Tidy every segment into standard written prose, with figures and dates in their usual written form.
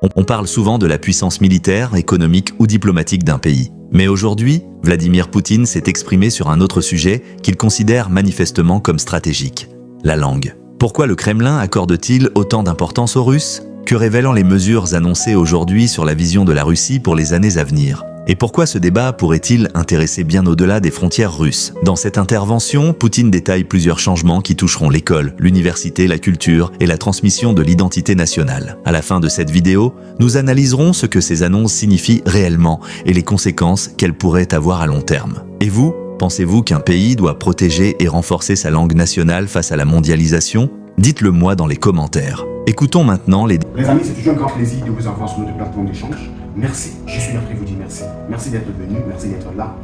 On parle souvent de la puissance militaire, économique ou diplomatique d'un pays. Mais aujourd'hui, Vladimir Poutine s'est exprimé sur un autre sujet qu'il considère manifestement comme stratégique, la langue. Pourquoi le Kremlin accorde-t-il autant d'importance aux Russes? Que révélant les mesures annoncées aujourd'hui sur la vision de la Russie pour les années à venir? Et pourquoi ce débat pourrait-il intéresser bien au-delà des frontières russes? Dans cette intervention, Poutine détaille plusieurs changements qui toucheront l'école, l'université, la culture et la transmission de l'identité nationale. À la fin de cette vidéo, nous analyserons ce que ces annonces signifient réellement et les conséquences qu'elles pourraient avoir à long terme. Et vous, pensez-vous qu'un pays doit protéger et renforcer sa langue nationale face à la mondialisation? Dites-le moi dans les commentaires. Écoutons maintenant les... Les amis, c'est toujours un grand plaisir de vous avoir sur notre plateforme d'échange. Merci, je suis là pour vous dire merci. Merci d'être venu, merci d'être là.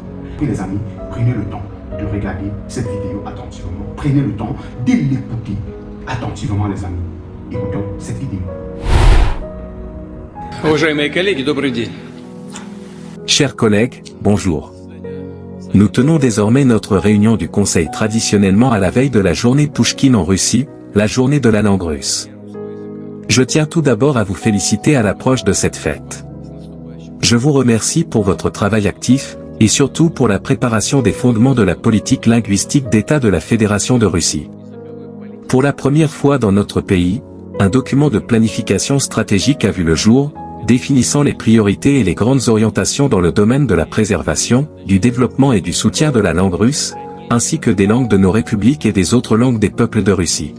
Et les amis, prenez le temps de regarder cette vidéo attentivement. Prenez le temps de l'écouter attentivement, les amis. Écoutons cette vidéo. Уважаемые коллеги, добрый день. Chers collègues, bonjour. Nous tenons désormais notre réunion du Conseil traditionnellement à la veille de la journée Pouchkine en Russie, la journée de la langue russe. Je tiens tout d'abord à vous féliciter à l'approche de cette fête. Je vous remercie pour votre travail actif, et surtout pour la préparation des fondements de la politique linguistique d'État de la Fédération de Russie. Pour la première fois dans notre pays, un document de planification stratégique a vu le jour, définissant les priorités et les grandes orientations dans le domaine de la préservation, du développement et du soutien de la langue russe, ainsi que des langues de nos républiques et des autres langues des peuples de Russie.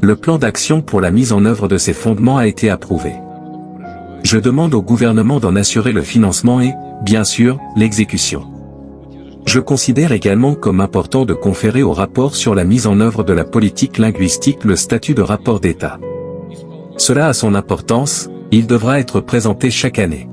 Le plan d'action pour la mise en œuvre de ces fondements a été approuvé. Je demande au gouvernement d'en assurer le financement et, bien sûr, l'exécution. Je considère également comme important de conférer au rapport sur la mise en œuvre de la politique linguistique le statut de rapport d'État. Cela a son importance, il devra être présenté chaque année.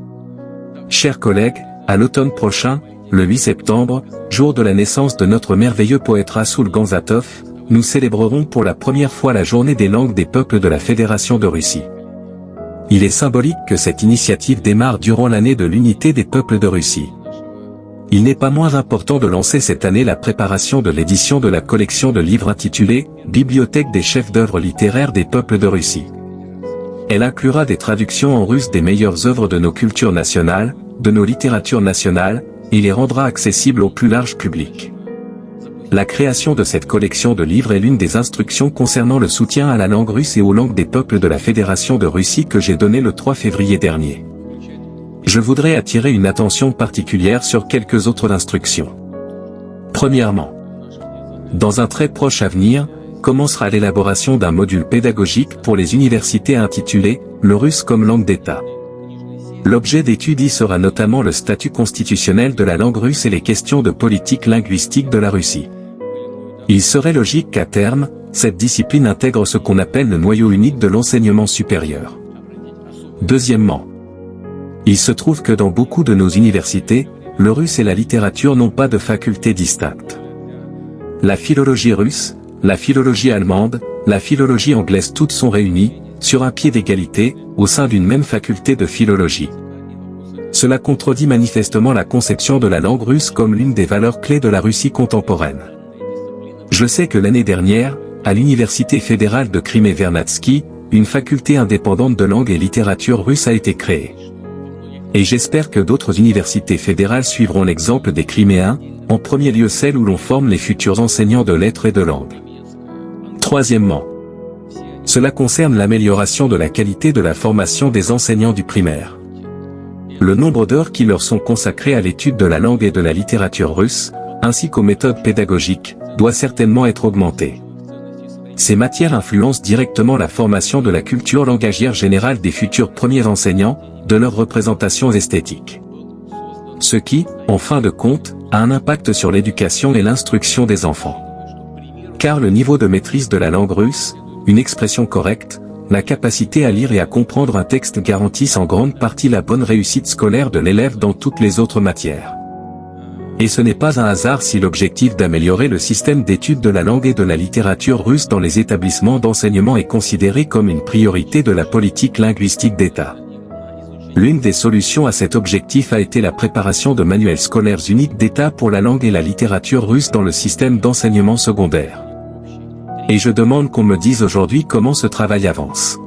Chers collègues, à l'automne prochain, le 8 septembre, jour de la naissance de notre merveilleux poète Rassoul Ganzatov, nous célébrerons pour la première fois la journée des langues des peuples de la Fédération de Russie. Il est symbolique que cette initiative démarre durant l'année de l'unité des peuples de Russie. Il n'est pas moins important de lancer cette année la préparation de l'édition de la collection de livres intitulée « Bibliothèque des chefs d'œuvre littéraires des peuples de Russie ». Elle inclura des traductions en russe des meilleures œuvres de nos cultures nationales, de nos littératures nationales, et les rendra accessibles au plus large public. La création de cette collection de livres est l'une des instructions concernant le soutien à la langue russe et aux langues des peuples de la Fédération de Russie que j'ai donné le 3 février dernier. Je voudrais attirer une attention particulière sur quelques autres instructions. Premièrement, dans un très proche avenir, commencera l'élaboration d'un module pédagogique pour les universités intitulé « Le russe comme langue d'État ». L'objet d'étude y sera notamment le statut constitutionnel de la langue russe et les questions de politique linguistique de la Russie. Il serait logique qu'à terme, cette discipline intègre ce qu'on appelle le noyau unique de l'enseignement supérieur. Deuxièmement, il se trouve que dans beaucoup de nos universités, le russe et la littérature n'ont pas de facultés distinctes. La philologie russe, la philologie allemande, la philologie anglaise toutes sont réunies, sur un pied d'égalité, au sein d'une même faculté de philologie. Cela contredit manifestement la conception de la langue russe comme l'une des valeurs clés de la Russie contemporaine. Je sais que l'année dernière, à l'Université fédérale de Crimée-Vernadsky, une faculté indépendante de langue et littérature russe a été créée. Et j'espère que d'autres universités fédérales suivront l'exemple des Criméens, en premier lieu celles où l'on forme les futurs enseignants de lettres et de langues. Troisièmement, cela concerne l'amélioration de la qualité de la formation des enseignants du primaire. Le nombre d'heures qui leur sont consacrées à l'étude de la langue et de la littérature russe, ainsi qu'aux méthodes pédagogiques, doit certainement être augmenté. Ces matières influencent directement la formation de la culture langagière générale des futurs premiers enseignants, de leurs représentations esthétiques. Ce qui, en fin de compte, a un impact sur l'éducation et l'instruction des enfants. Car le niveau de maîtrise de la langue russe, une expression correcte, la capacité à lire et à comprendre un texte garantissent en grande partie la bonne réussite scolaire de l'élève dans toutes les autres matières. Et ce n'est pas un hasard si l'objectif d'améliorer le système d'études de la langue et de la littérature russe dans les établissements d'enseignement est considéré comme une priorité de la politique linguistique d'État. L'une des solutions à cet objectif a été la préparation de manuels scolaires uniques d'État pour la langue et la littérature russe dans le système d'enseignement secondaire. Et je demande qu'on me dise aujourd'hui comment ce travail avance.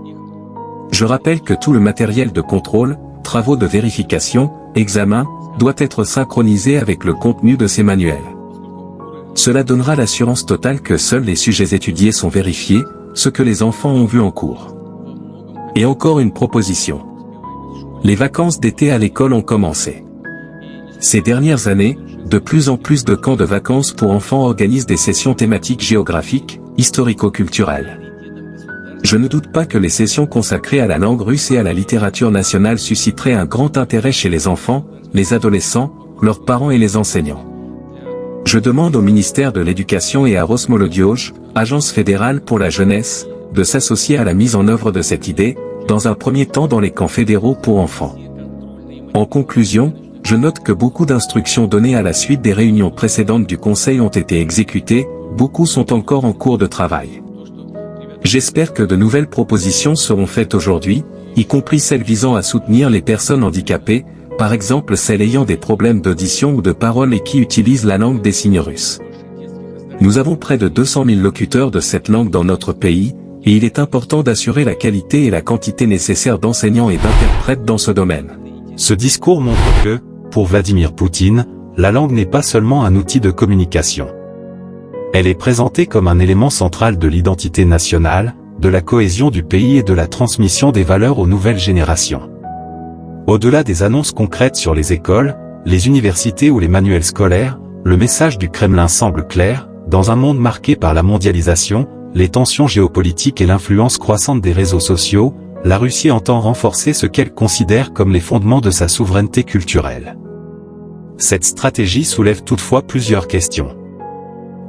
Je rappelle que tout le matériel de contrôle, travaux de vérification, examen, doit être synchronisé avec le contenu de ces manuels. Cela donnera l'assurance totale que seuls les sujets étudiés sont vérifiés, ce que les enfants ont vu en cours. Et encore une proposition. Les vacances d'été à l'école ont commencé. Ces dernières années, de plus en plus de camps de vacances pour enfants organisent des sessions thématiques géographiques, historico-culturelles. Je ne doute pas que les sessions consacrées à la langue russe et à la littérature nationale susciteraient un grand intérêt chez les enfants, les adolescents, leurs parents et les enseignants. Je demande au ministère de l'Éducation et à Rosmolodioge, agence fédérale pour la jeunesse, de s'associer à la mise en œuvre de cette idée, dans un premier temps dans les camps fédéraux pour enfants. En conclusion, je note que beaucoup d'instructions données à la suite des réunions précédentes du Conseil ont été exécutées, beaucoup sont encore en cours de travail. J'espère que de nouvelles propositions seront faites aujourd'hui, y compris celles visant à soutenir les personnes handicapées, par exemple celles ayant des problèmes d'audition ou de parole et qui utilisent la langue des signes russe. Nous avons près de 200 000 locuteurs de cette langue dans notre pays, et il est important d'assurer la qualité et la quantité nécessaires d'enseignants et d'interprètes dans ce domaine. Ce discours montre que, pour Vladimir Poutine, la langue n'est pas seulement un outil de communication. Elle est présentée comme un élément central de l'identité nationale, de la cohésion du pays et de la transmission des valeurs aux nouvelles générations. Au-delà des annonces concrètes sur les écoles, les universités ou les manuels scolaires, le message du Kremlin semble clair: dans un monde marqué par la mondialisation, les tensions géopolitiques et l'influence croissante des réseaux sociaux, la Russie entend renforcer ce qu'elle considère comme les fondements de sa souveraineté culturelle. Cette stratégie soulève toutefois plusieurs questions.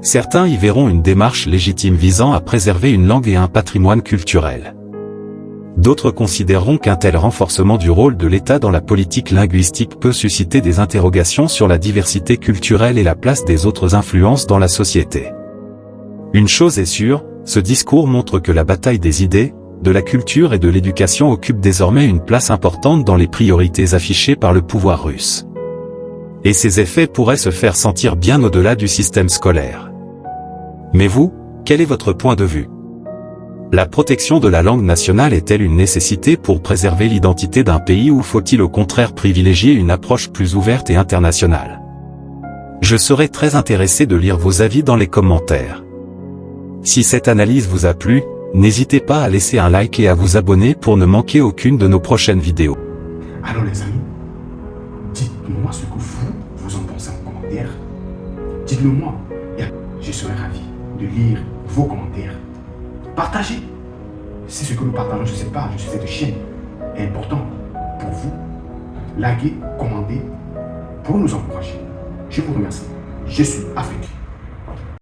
Certains y verront une démarche légitime visant à préserver une langue et un patrimoine culturel. D'autres considéreront qu'un tel renforcement du rôle de l'État dans la politique linguistique peut susciter des interrogations sur la diversité culturelle et la place des autres influences dans la société. Une chose est sûre, ce discours montre que la bataille des idées, de la culture et de l'éducation occupe désormais une place importante dans les priorités affichées par le pouvoir russe. Et ces effets pourraient se faire sentir bien au-delà du système scolaire. Mais vous, quel est votre point de vue? La protection de la langue nationale est-elle une nécessité pour préserver l'identité d'un pays ou faut-il au contraire privilégier une approche plus ouverte et internationale? Je serais très intéressé de lire vos avis dans les commentaires. Si cette analyse vous a plu, n'hésitez pas à laisser un like et à vous abonner pour ne manquer aucune de nos prochaines vidéos. Alors les amis, dites-moi ce que vous en pensez en commentaire. Dites-le moi. Je serai ravi de lire vos commentaires. Partagez. C'est ce que nous partageons sur cette page, sur cette chaîne. Est important pour vous. Likez, commentez pour nous encourager. Je vous remercie. Je suis Afrique.